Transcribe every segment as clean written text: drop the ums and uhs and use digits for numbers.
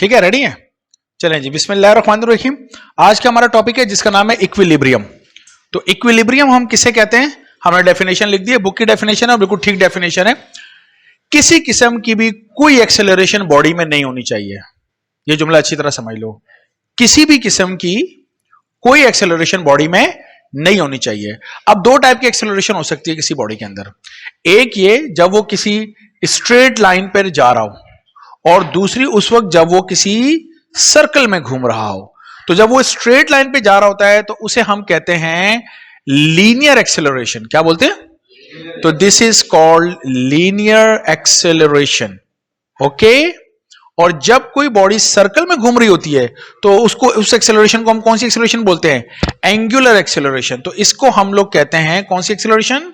ठीक है, रेडी है? चलें जी, बिस्मिल्लाहिर्रहमानिर्रहीम। आज का हमारा टॉपिक है जिसका नाम है इक्विलिब्रियम। तो इक्विलिब्रियम हम किसे कहते हैं? हमने डेफिनेशन लिख दी है, बुक की डेफिनेशन है, बिल्कुल ठीक डेफिनेशन है। किसी किस्म की भी कोई एक्सेलरेशन बॉडी में नहीं होनी चाहिए। ये जुमला अच्छी तरह समझ लो। किसी भी किस्म की कोई एक्सेलरेशन बॉडी में नहीं होनी चाहिए। अब दो टाइप की एक्सेलरेशन हो सकती है किसी बॉडी के अंदर। एक ये जब वो किसी स्ट्रेट लाइन पर जा रहा हो, और दूसरी उस वक्त जब वो किसी सर्कल में घूम रहा हो। तो जब वो स्ट्रेट लाइन पे जा रहा होता है तो उसे हम कहते हैं लीनियर एक्सेलरेशन। क्या बोलते हैं? तो this is called linear acceleration. Okay. और जब कोई बॉडी सर्कल में घूम रही होती है तो उसको, उस एक्सेलरेशन को हम कौन सी एक्सेलरेशन बोलते हैं? Angular acceleration. तो इसको हम लोग कहते हैं कौन सी एक्सेलरेशन?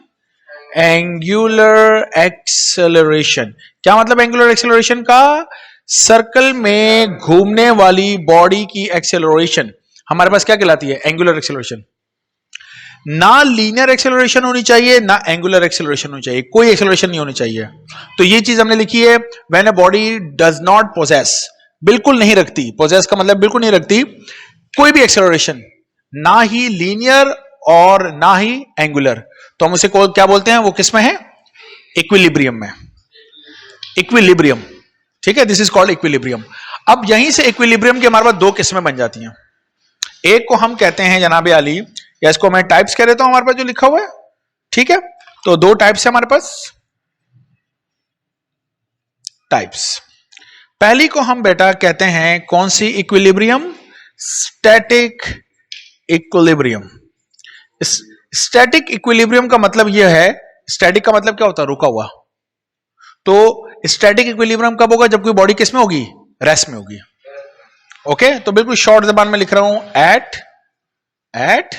Angular acceleration. क्या मतलब एंगुलर एक्सेलरेशन का? सर्कल में घूमने वाली बॉडी की एक्सेलरेशन हमारे पास क्या कहलाती है? Angular acceleration. ना लीनियर एक्सेलरेशन होनी चाहिए, ना एंगुलर एक्सेलरेशन होनी चाहिए, कोई एक्सेलरेशन नहीं होनी चाहिए। तो ये चीज हमने लिखी है, when a body does not possess, बिल्कुल नहीं रखती, पोजेस का मतलब बिल्कुल नहीं रखती कोई भी एक्सेलरेशन, ना ही लीनियर और ना ही एंगुलर, तो हम उसे क्या बोलते हैं? वो किस में है? इक्विलिब्रियम में। इक्विलिब्रियम, ठीक है, दिस इज कॉल्ड इक्विलिब्रियम। अब यहीं से इक्विलिब्रियम की हमारे पास दो किस्में बन जाती हैं। एक को हम कहते हैं जनाबे आली, या इसको मैं टाइप्स कह देता हूं, हमारे पास जो लिखा हुआ है, ठीक है। तो दो टाइप्स है हमारे पास, टाइप्स। पहली को हम बेटा कहते हैं कौन सी? Equilibrium, static equilibrium. Static equilibrium का मतलब यह है, स्टैटिक का मतलब क्या होता है? रुका हुआ। तो स्टैटिक इक्विलिब्रियम कब होगा? जब कोई बॉडी किस में होगी? रेस्ट में होगी। ओके, तो बिल्कुल शॉर्ट जबान में लिख रहा हूं, एट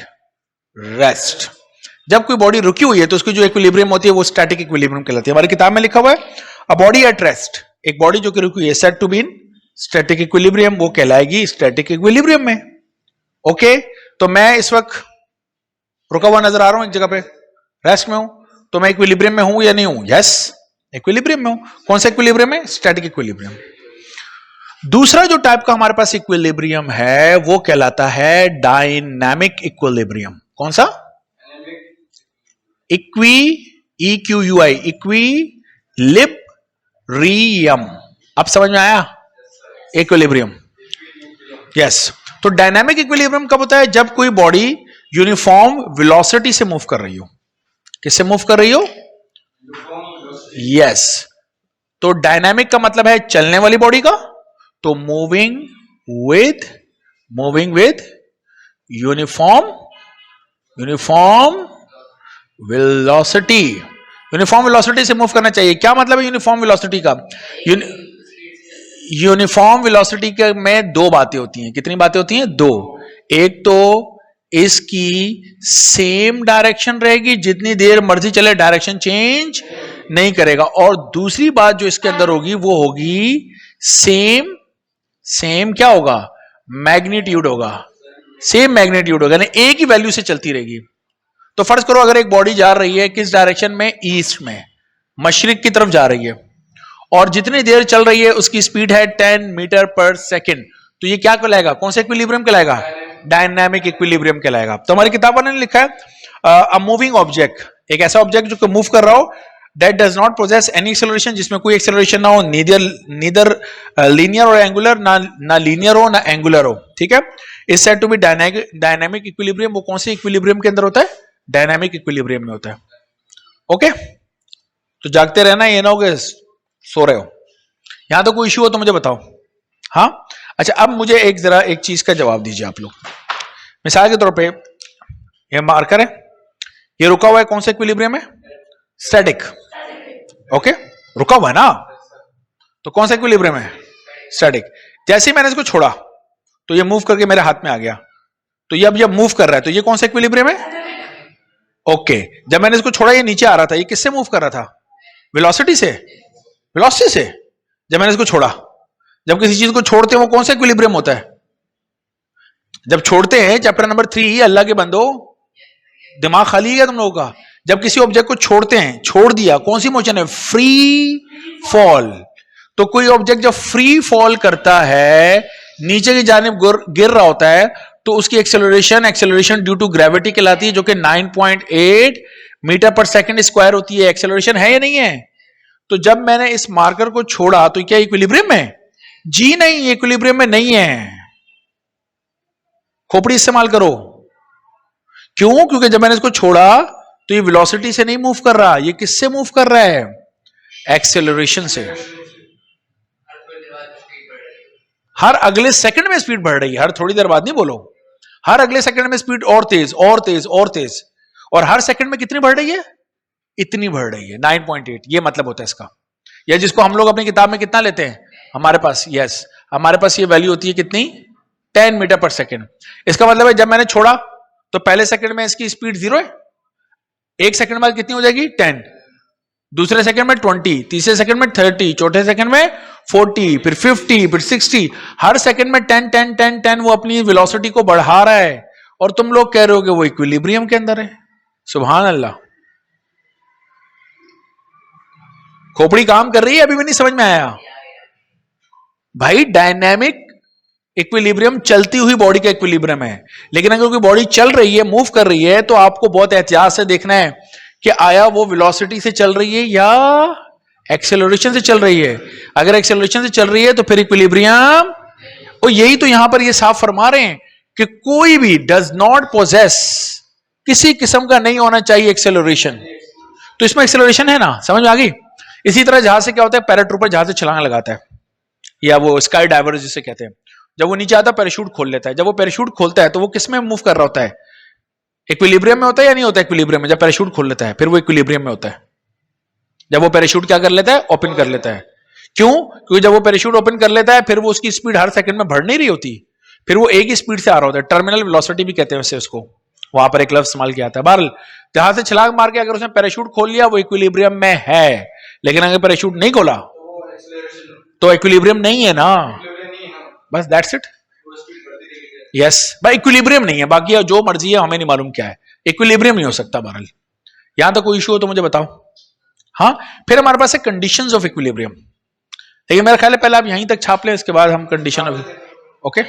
रेस्ट। जब कोई बॉडी रुकी हुई है तो उसकी जो इक्विलिब्रियम होती है वो स्टैटिक इक्विलिब्रियम कहलाती है। हमारी किताब में लिखा हुआ है अ बॉडी एट रेस्ट, एक बॉडी जो कि रुकी हुई है, said to be in static equilibrium, वो कहलाएगी स्टैटिक इक्विलिब्रियम में। ओके, तो मैं इस वक्त रुका हुआ नजर आ रहा हूं एक जगह पे, रेस्ट में हूं, तो मैं इक्विलिब्रियम में हूं या नहीं हूं? यस, इक्विलिब्रियम में हूं। कौन सा इक्विलिब्रियम है? Static equilibrium. दूसरा जो टाइप का हमारे पास इक्विलिब्रियम है वो कहलाता है डायनामिक इक्विलिब्रियम। कौन सा? Equilibrium, equilibrium. अब समझ में आया? Equilibrium, yes. तो डायनामिक इक्विलिब्रियम कब होता है? जब कोई बॉडी यूनिफॉर्म वेलोसिटी से मूव कर रही हो। किससे मूव कर रही हो? यस। तो डायनामिक का मतलब है चलने वाली बॉडी का, तो moving with uniform velocity. Uniform velocity से मूव करना चाहिए। क्या मतलब है यूनिफॉर्म वेलोसिटी का? यूनिफॉर्म वेलोसिटी के में दो बातें होती हैं। कितनी बातें होती हैं? दो। एक तो इसकी सेम डायरेक्शन रहेगी, जितनी देर मर्जी चले डायरेक्शन चेंज नहीं करेगा। और दूसरी बात जो इसके अंदर होगी वो होगी सेम क्या होगा? मैग्नीट्यूड होगा। सेम मैग्नीट्यूड होगा, यानी एक ही वैल्यू से चलती रहेगी। तो फर्ज करो अगर एक बॉडी जा रही है किस डायरेक्शन में? ईस्ट में, मशरिक की तरफ जा रही है, और जितनी देर चल रही है उसकी स्पीड है 10 मीटर पर सेकेंड, तो ये क्या कहलाएगा? कौन सा इक्विलिब्रियम कहलाएगा? डायनामिक इक्विलिब्रियम कहलाएगा। तो हमारी किताब ने लिखा है अ मूविंग ऑब्जेक्ट, एक ऐसा ऑब्जेक्ट जो मूव कर रहा हो, that does not possess any acceleration, जिसमें कोई एक्सेलरेशन ना हो, नीदर लीनियर और एंगुलर, ना लीनियर हो ना एंगुलर हो, ठीक है। Is said to be dynamic equilibrium. वो कौन से इक्विलिब्रियम के अंदर होता है? डायनामिक इक्विलिब्रियम में होता है। ओके, तो जागते रहना, ये ना हो कि सो रहे हो। यहां तो कोई इश्यू हो तो मुझे बताओ। हाँ, अच्छा, अब मुझे एक चीज का जवाब दीजिए आप लोग। मिसाल के तौर पे ये मार्कर है, ये रुका हुआ है, कौन सा इक्विलिब्रियम है? स्टैटिक। ओके, रुका हुआ है ना, तो कौन सा इक्विलिब्रियम है? स्टैटिक। जैसे ही मैंने इसको छोड़ा तो ये मूव करके मेरे हाथ में आ गया, तो ये अब जब मूव कर रहा है तो ये कौन सा इक्विलिब्रियम है? ओके, जब मैंने इसको छोड़ा ये नीचे आ रहा था, ये किससे मूव कर रहा था? वेलोसिटी से। वेलोसिटी से जब मैंने इसको छोड़ा, जब किसी चीज को छोड़ते हैं वो कौन सा इक्विलिब्रियम होता है? जब छोड़ते हैं, चैप्टर नंबर 3, अल्लाह के बंदो, दिमाग खाली है तुम लोगों का। जब किसी ऑब्जेक्ट को छोड़ते हैं, छोड़ दिया, कौन सी मोशन है? Free fall. तो कोई ऑब्जेक्ट जब फ्री फॉल करता है, नीचे की जानिब गिर रहा होता है, तो उसकी एक्सेलरेशन ड्यू टू ग्रेविटी कहलाती है, जो कि 9.8 मीटर पर सेकंड स्क्वायर होती है। एक्सेलरेशन है या नहीं है? तो जब मैंने इस मार्कर को छोड़ा तो क्या इक्विलिब्रियम में? जी नहीं, इक्विलिब्रियम में नहीं है। खोपड़ी इस्तेमाल करो। क्यों? क्योंकि जब मैंने इसको छोड़ा तो ये वेलोसिटी से नहीं मूव कर रहा, ये किससे मूव कर रहा है? एक्सेलरेशन से। हर अगले सेकंड में स्पीड बढ़ रही है, हर थोड़ी देर बाद नहीं बोलो, हर अगले सेकंड में स्पीड और तेज और तेज और तेज, और हर सेकंड में कितनी बढ़ रही है? इतनी बढ़ रही है, 9.8। ये मतलब होता है इसका। या जिसको हम लोग अपनी किताब में कितना लेते हैं, हमारे पास, यस, हमारे पास ये वैल्यू होती है कितनी? 10 मीटर पर सेकंड। इसका मतलब है जब मैंने छोड़ा तो पहले सेकंड में इसकी स्पीड 0 है, एक सेकंड बाद कितनी हो जाएगी? 10, दूसरे सेकंड में 20, तीसरे सेकंड में 30, चौथे सेकंड में 40, फिर 50, फिर 60, हर सेकंड में 10 10 10 10 वो अपनी वेलोसिटी को बढ़ा रहा है, और तुम लोग कह रहे हो कि वो इक्विलिब्रियम के अंदर है। सुभान अल्लाह। खोपड़ी काम कर रही है? अभी भी नहीं समझ में आया भाई? डायनामिक इक्विलिब्रियम चलती हुई बॉडी का इक्विलिब्रियम है, लेकिन अगर कोई बॉडी चल रही है, मूव कर रही है, तो आपको बहुत एहतियात से देखना है कि आया वो वेलोसिटी से चल रही है या एक्सेलरेशन से चल रही है। अगर एक्सेलरेशन से चल रही है तो फिर इक्विलिब्रियम। और यही तो यहां पर ये साफ फरमा रहे हैं कि कोई भी डज नॉट पोजेस, किसी किस्म का नहीं होना चाहिए एक्सेलरेशन। तो इसमें एक्सेलरेशन है ना, समझ में आ गई? इसी तरह जहाज से क्या होता है, पैराट्रूपर जहाज से छलांग लगाता है, या वो स्काई डाइवर जिसे कहते हैं, जब वो नीचे आता है पैराशूट खोल लेता है। जब वो पैराशूट खोलता है तो वो किस में मूव कर रहा होता है? इक्विलिब्रियम में होता है या नहीं होता? इक्विलिब्रियम में। जब पैराशूट खोल लेता है फिर वो इक्विलिब्रियम में होता है। जब वो पैराशूट क्या कर लेता है? ओपन कर लेता है। क्यों? क्योंकि जब वो पैराशूट ओपन कर लेता है फिर वो उसकी स्पीड हर सेकंड में बढ़ नहीं रही होती, फिर वो एक ही स्पीड से आ रहा होता है। टर्मिनल वेलोसिटी भी कहते हैं वैसे उसको, वहां पर एक लफ्ज इस्तेमाल किया जाता है। बहरहाल जहां से छलांग मार के अगर उसने पैराशूट खोल लिया वो इक्विलिब्रियम में है, लेकिन अगर पैराशूट नहीं खोला तो इक्विलिब्रियम नहीं है ना, बस दैट्स इट। यस भाई, इक्विलिब्रियम नहीं है, बाकी जो मर्जी है हमें नहीं मालूम क्या है, इक्विलिब्रियम नहीं हो सकता। बहरहाल यहां तक कोई इशू हो तो मुझे बताओ। हाँ, फिर हमारे पास है कंडीशंस ऑफ इक्विलिब्रियम। लेकिन मेरा ख्याल है पहले आप यहीं तक छाप लें, इसके बाद हम कंडीशन ऑफ, ओके।